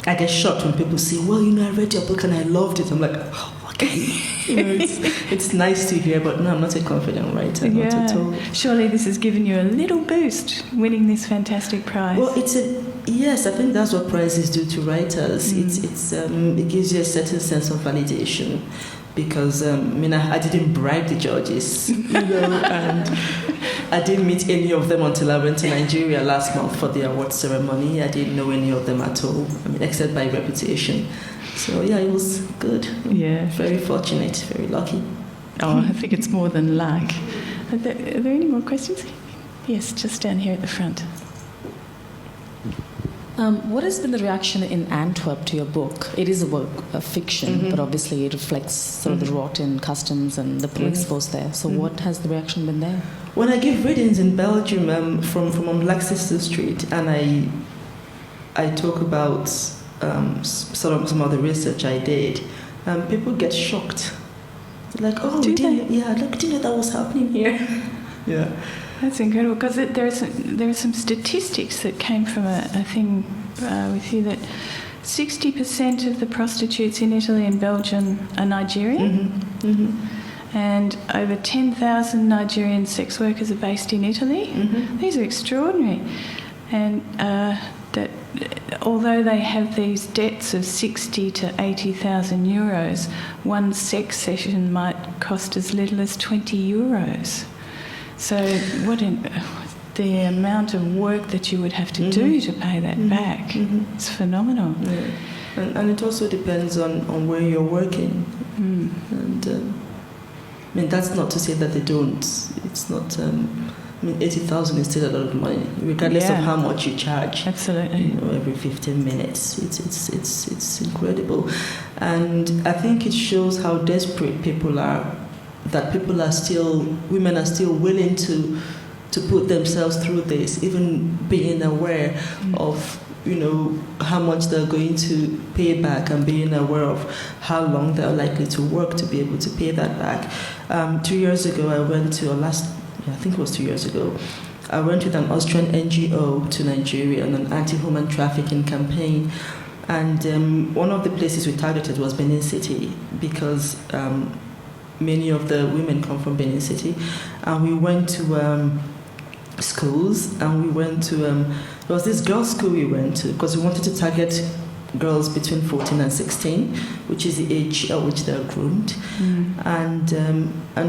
I get shocked when people say, well, I read your book and I loved it. I'm like, oh, okay. It's nice to hear, but no, I'm not a confident writer, not at all. Surely this has given you a little boost, winning this fantastic prize. Well, yes, I think that's what prizes do to writers. It gives you a certain sense of validation, because I didn't bribe the judges, and I didn't meet any of them until I went to Nigeria last month for the award ceremony. I didn't know any of them at all, except by reputation. So it was good. Yeah, very fortunate, very lucky. Oh, I think it's more than luck. Are there any more questions? Yes, just down here at the front. What has been the reaction in Antwerp to your book? It is a work of fiction, but obviously it reflects sort of the rotten customs and the police force there. So what has the reaction been there? When I give readings in Belgium from on Black Sister Street, and I talk about some of the research I did, people get shocked. They're like, oh, do you know that was happening here? Yeah. That's incredible, because there are some statistics that came from a thing with you, that 60% of the prostitutes in Italy and Belgium are Nigerian, and over 10,000 Nigerian sex workers are based in Italy. These are extraordinary, and that although they have these debts of 60 to 80,000 euros, one sex session might cost as little as 20 euros. So the amount of work that you would have to do to pay that back is phenomenal. Yeah. And it also depends on where you're working. And that's not to say that they don't. It's not. 80,000 is still a lot of money, regardless of how much you charge. Absolutely. Every 15 minutes. It's incredible, and I think it shows how desperate people are. That women are still willing to put themselves through this, even being aware of, how much they're going to pay back, and being aware of how long they're likely to work to be able to pay that back. 2 years ago, I went to, I think it was 2 years ago, I went with an Austrian NGO to Nigeria on an anti-human trafficking campaign. And one of the places we targeted was Benin City, because many of the women come from Benin City, and we went to schools, and we went to there was this girls' school we went to, because we wanted to target girls between 14 and 16, which is the age at which they're groomed, and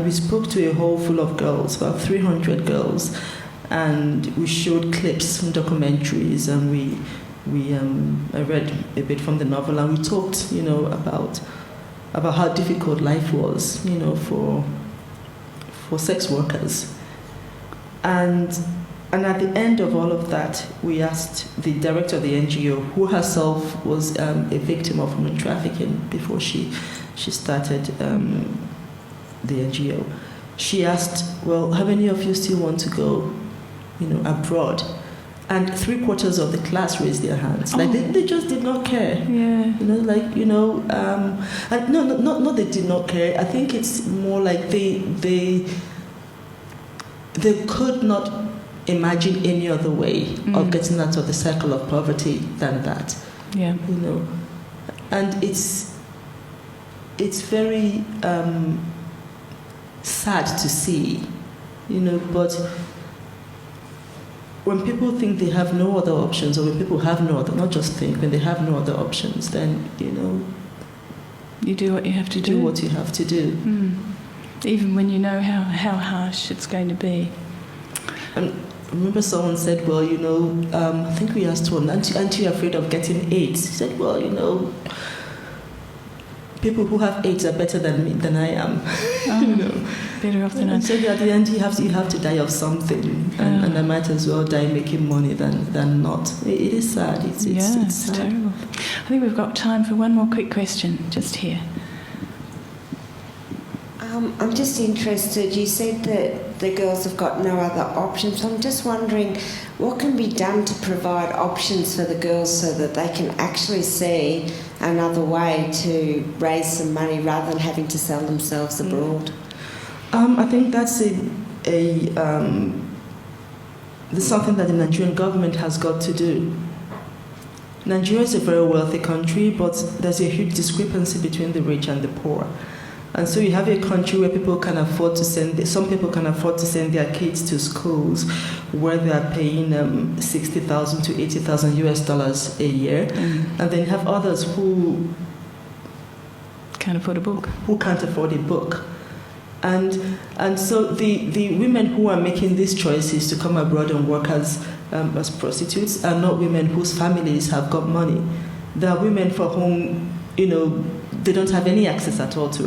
we spoke to a hall full of girls, about 300 girls, and we showed clips from documentaries, and I read a bit from the novel, and we talked, about how difficult life was, for sex workers. And at the end of all of that, we asked the director of the NGO, who herself was a victim of human trafficking before she started the NGO. She asked, well, how many of you still want to go, abroad? And 3/4 of the class raised their hands. Like they just did not care. Yeah. And not they did not care. I think it's more like they could not imagine any other way of getting out of the cycle of poverty than that. Yeah. And it's very sad to see, but when people think they have no other options, or when people have no other, not just think, when they have no other options, then, you do what you have to do. Do what you have to do. Even when you know how harsh it's going to be. I remember someone said, well, I think we asked one, aren't you afraid of getting AIDS? He said, well, people who have AIDS are better than I am. Better off than I am. So at the end, you have to die of something, and I might as well die making money than not. It is sad. It's sad. Terrible. I think we've got time for one more quick question, just here. I'm just interested, you said that the girls have got no other options. I'm just wondering what can be done to provide options for the girls so that they can actually see another way to raise some money rather than having to sell themselves abroad. I think that's there's something that the Nigerian government has got to do. Nigeria is a very wealthy country, but there's a huge discrepancy between the rich and the poor. And so you have a country where people can afford to some people can afford to send their kids to schools where they are paying $60,000 to $80,000 a year. And then you have others who can't afford a book. And so the women who are making these choices to come abroad and work as prostitutes are not women whose families have got money. They are women for whom, they don't have any access at all to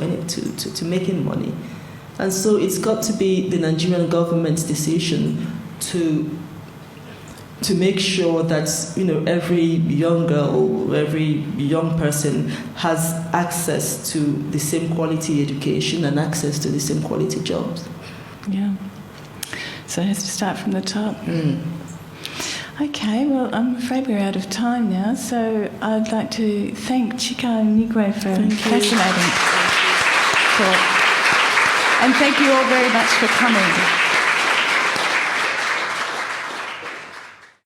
making money. And so it's got to be the Nigerian government's decision to make sure that every young girl, every young person has access to the same quality education and access to the same quality jobs. Yeah. So it has to start from the top. Okay, well, I'm afraid we're out of time now, so I'd like to thank Chika Unigwe for a fascinating talk. And thank you all very much for coming.